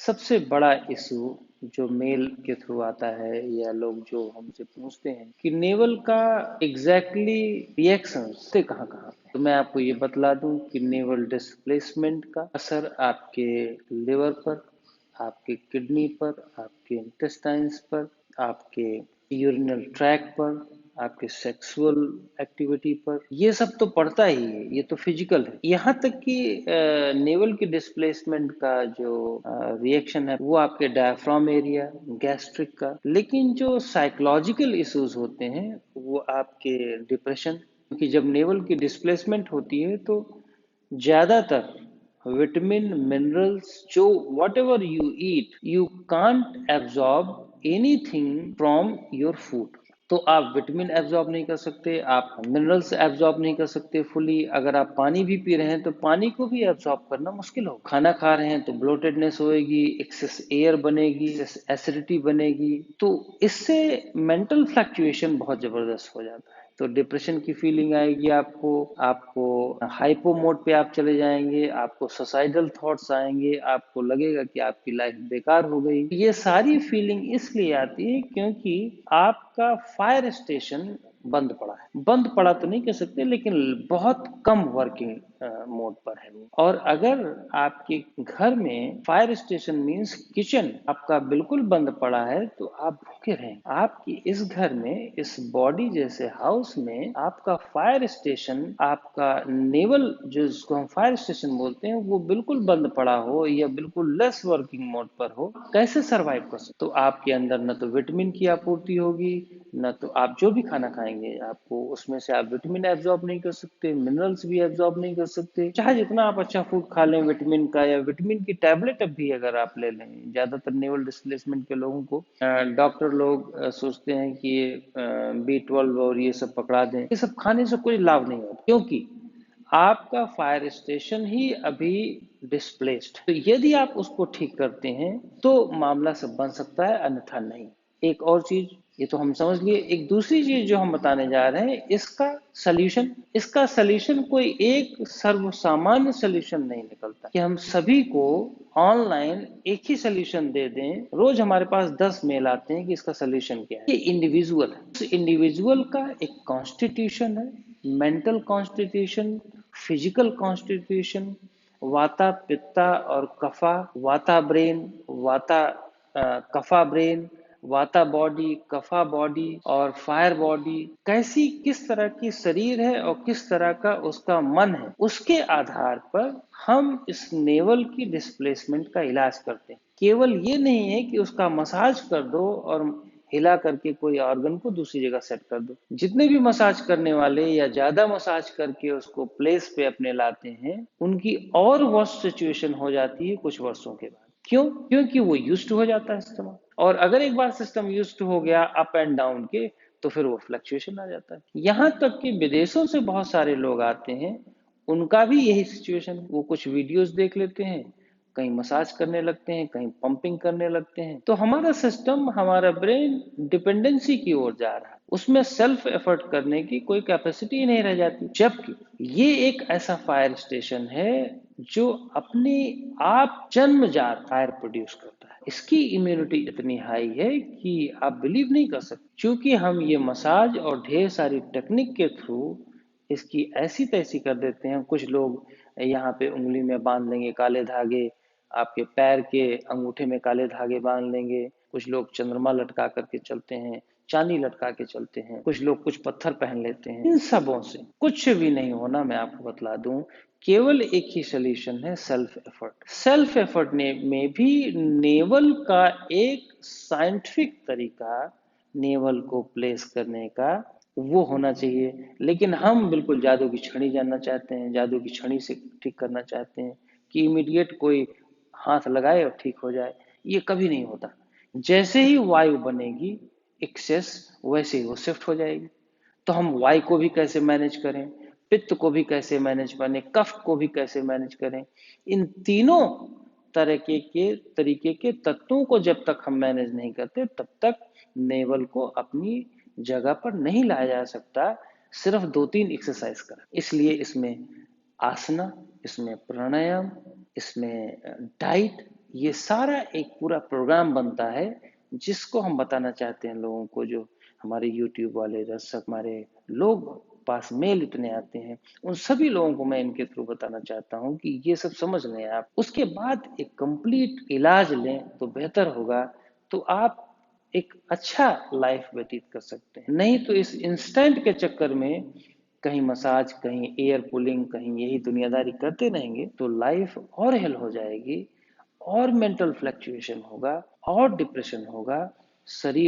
सबसे बड़ा इशू जो मेल के थ्रू आता है या लोग जो हमसे पूछते हैं कि नेवल का एग्जैक्टली रिएक्शन से कहाँ कहाँ पे। तो मैं आपको ये बतला दूं कि नेवल डिस्प्लेसमेंट का असर आपके लिवर पर, आपके किडनी पर, आपके इंटेस्टाइन्स पर, आपके यूरिनल ट्रैक पर, आपके सेक्सुअल एक्टिविटी पर, ये सब तो पड़ता ही है, ये तो फिजिकल है। यहाँ तक कि नेवल की डिस्प्लेसमेंट का जो रिएक्शन है वो आपके डायफ्राम एरिया, गैस्ट्रिक का। लेकिन जो साइकोलॉजिकल इश्यूज होते हैं वो आपके डिप्रेशन, क्योंकि जब नेवल की डिस्प्लेसमेंट होती है तो ज्यादातर विटामिन मिनरल्स जो what ever you eat you can't absorb anything from your food. तो आप विटामिन एब्जॉर्ब नहीं कर सकते, आप मिनरल्स एब्जॉर्ब नहीं कर सकते फुली। अगर आप पानी भी पी रहे हैं तो पानी को भी एब्जॉर्ब करना मुश्किल हो। खाना खा रहे हैं तो ब्लोटेडनेस होएगी, एक्सेस एयर बनेगी, एसिडिटी बनेगी। तो इससे मेंटल फ्लक्चुएशन बहुत जबरदस्त हो जाता है। तो डिप्रेशन की फीलिंग आएगी आपको, आपको हाइपो मोड पे आप चले जाएंगे, आपको सुसाइडल थॉट्स आएंगे, आपको लगेगा कि आपकी लाइफ बेकार हो गई। ये सारी फीलिंग इसलिए आती है क्योंकि आपका फायर स्टेशन बंद पड़ा है। बंद पड़ा तो नहीं कह सकते, लेकिन बहुत कम वर्किंग मोड पर है वो। और अगर आपके घर में फायर स्टेशन मींस किचन आपका बिल्कुल बंद पड़ा है तो आप भूखे रहें। आपकी इस घर में, इस बॉडी जैसे हाउस में आपका फायर स्टेशन, आपका नेवल जिसको हम फायर स्टेशन बोलते हैं, वो बिल्कुल बंद पड़ा हो या बिल्कुल लेस वर्किंग मोड पर हो, कैसे सरवाइव कर सकते। तो आपके अंदर न तो विटामिन की आपूर्ति होगी, न तो आप जो भी खाना खाएंगे आपको उसमें से आप विटामिन एब्जॉर्ब नहीं कर सकते, मिनरल्स भी एब्जॉर्ब नहीं कर सकते। चाहे जितना आप अच्छा फूड खा लें विटामिन का, या विटामिन की टैबलेट अब भी अगर आप ले लें, ज्यादातर नेवल डिस्प्लेसमेंट के लोगों को डॉक्टर लोग सोचते हैं कि ये B12 और ये सब पकड़ा दें। ये सब खाने से कोई लाभ नहीं होता, क्योंकि आपका फायर स्टेशन ही अभी डिस्प्लेस्ड। तो यदि आप उसको ठीक करते हैं तो मामला सब बन सकता है, अन्यथा नहीं। एक और चीज, ये तो हम समझ लिए। एक दूसरी चीज जो हम बताने जा रहे हैं, इसका सलीयूशन कोई एक सर्व सामान्य सलीयूशन नहीं निकलता कि हम सभी को ऑनलाइन एक ही सलीयूशन दे दें। रोज हमारे पास 10 मेल आते हैं कि इसका सलीयूशन क्या है। ये इंडिविजुअल है, उस इंडिविजुअल का एक कॉन्स्टिट्यूशन है, मेंटल कॉन्स्टिट्यूशन, फिजिकल कॉन्स्टिट्यूशन, वाता पित्ता और कफा, वाता ब्रेन, वाता कफा ब्रेन, वाता बॉडी, कफा बॉडी और फायर बॉडी, कैसी किस तरह की शरीर है और किस तरह का उसका मन है, उसके आधार पर हम इस नेवल की डिस्प्लेसमेंट का इलाज करते हैं। केवल ये नहीं है कि उसका मसाज कर दो और हिला करके कोई ऑर्गन को दूसरी जगह सेट कर दो। जितने भी मसाज करने वाले या ज्यादा मसाज करके उसको प्लेस पे अपने लाते हैं, उनकी और वर्स्ट सिचुएशन हो जाती है कुछ वर्षों के बाद। क्यों? क्योंकि वो यूज्ड हो जाता है सिस्टम। और अगर एक बार सिस्टम यूज्ड हो गया अप एंड डाउन के, तो फिर वो फ्लक्चुएशन आ जाता है। यहाँ तक कि विदेशों से बहुत सारे लोग आते हैं, उनका भी यही सिचुएशन। वो कुछ वीडियोस देख लेते हैं, कहीं मसाज करने लगते हैं, कहीं पंपिंग करने लगते हैं। तो हमारा सिस्टम, हमारा ब्रेन डिपेंडेंसी की ओर जा रहा है, उसमें सेल्फ एफर्ट करने की कोई कैपेसिटी ही नहीं रह जाती। जबकि ये एक ऐसा फायर स्टेशन है जो अपने आप जन्मजात फायर प्रोड्यूस करता है। इसकी इम्यूनिटी इतनी हाई है कि आप बिलीव नहीं कर सकते। क्योंकि हम ये मसाज और ढेर सारी टेक्निक के थ्रू इसकी ऐसी तैसी कर देते हैं। कुछ लोग यहाँ पे उंगली में बांध लेंगे काले धागे, आपके पैर के अंगूठे में काले धागे बांध लेंगे, कुछ लोग चंद्रमा लटका करके चलते हैं, चांदी लटका के चलते हैं, कुछ लोग कुछ पत्थर पहन लेते हैं। इन सबों से कुछ भी नहीं होना, मैं आपको बतला दूं। केवल एक ही सोल्यूशन है, सेल्फ एफर्ट। सेल्फ एफर्ट में भी नेवल का एक साइंटिफिक तरीका, नेवल को प्लेस करने का, वो होना चाहिए। लेकिन हम बिल्कुल जादू की छड़ी जानना चाहते हैं, जादू की छड़ी से ठीक करना चाहते हैं कि इमीडिएट कोई हाथ लगाए और ठीक हो जाए। ये कभी नहीं होता। जैसे ही वायु बनेगी एक्सेस, वैसे ही वो शिफ्ट हो जाएगी। तो हम वायु को भी कैसे मैनेज करें, पित्त को भी कैसे मैनेज करें, कफ को भी कैसे मैनेज करें, इन तीनों तरीके के तत्वों को जब तक हम मैनेज नहीं करते, तब तक नेवल को अपनी जगह पर नहीं लाया जा सकता, सिर्फ 2-3 एक्सरसाइज कर। इसलिए इसमें आसना, इसमें प्राणायाम, इसमें डाइट, ये सारा एक पूरा प्रोग्राम बनता है जिसको हम बताना चाहते हैं लोगों को, जो हमारे यूट्यूब वाले दर्शक, हमारे लोग पास मेल इतने आते हैं, उन सभी लोगों को मैं इनके थ्रू बताना चाहता हूँ कि ये सब समझ लें आप, उसके बाद एक कंप्लीट इलाज लें तो बेहतर होगा। तो आप एक अच्छा लाइफ व्यतीत कर सकते हैं। नहीं तो इस इंस्टेंट के चक्कर में कहीं मसाज, कहीं एयर पुलिंग, कहीं यही दुनियादारी करते रहेंगे तो लाइफ और हेल हो जाएगी, और मेंटल फ्लक्चुएशन होगा, और डिप्रेशन होगा, शरीर